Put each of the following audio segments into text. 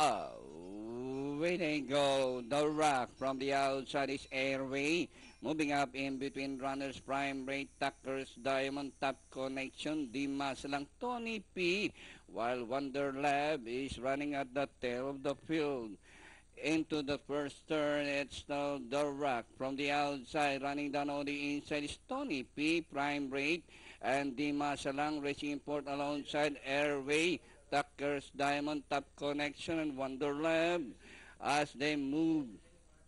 Away they go. The Rock from the outside is Airway. Moving up in between runners, Prime Rate, Tuckers, Diamond, Top Connection, Dimas lang Tony P. While Wonder Lab is running at the tail of the field. Into the first turn, it's now The Rock. From the outside, running down on the inside is Tony P. Prime Rate. And Dimas lang racing import alongside Airway. Tuckers, Diamond, Top Connection, and Wonder Lab as they move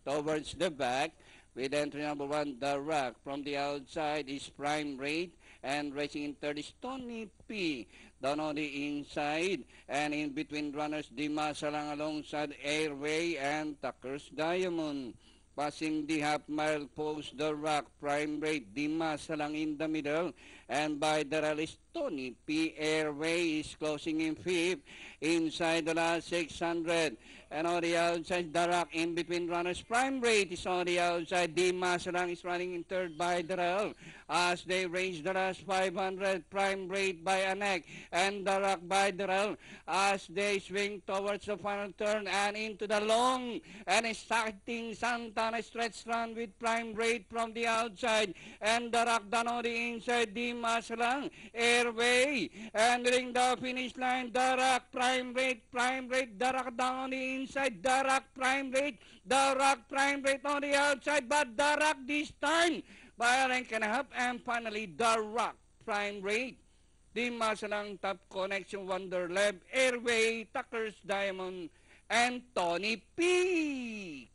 towards the back with entry number 1, The Rock. From the outside is Prime Rate, and racing in third is Tony P. Down on the inside, and in between runners, Dimasa lang alongside Airway and Tuckers Diamond. Passing the half-mile post, The Rock, Prime Rate, Dimasa lang in the middle, and by the rally, Tony P. Airway is closing in fifth, inside the last 600, and on the outside, The Rock, in between runners, Prime Rate is on the outside, Dimasa lang is running in third by the rail, as they range the last 500, Prime Rate by a neck, and The Rock by the rail, as they swing towards the final turn, and into the long, and starting Santana stretch run with Prime Rate from the outside, and The Rock down on the inside, Dimas lang, Airway, and ring the finish line, The Rock, Prime Rate, The Rock down on the inside, The Rock, Prime Rate, The Rock, Prime Rate on the outside, but The Rock this time, by a rank and a half, and finally, The Rock, Prime Rate, Dimas lang, Top Connection, Wonder Lab, Airway, Tuckers Diamond, and Tony P.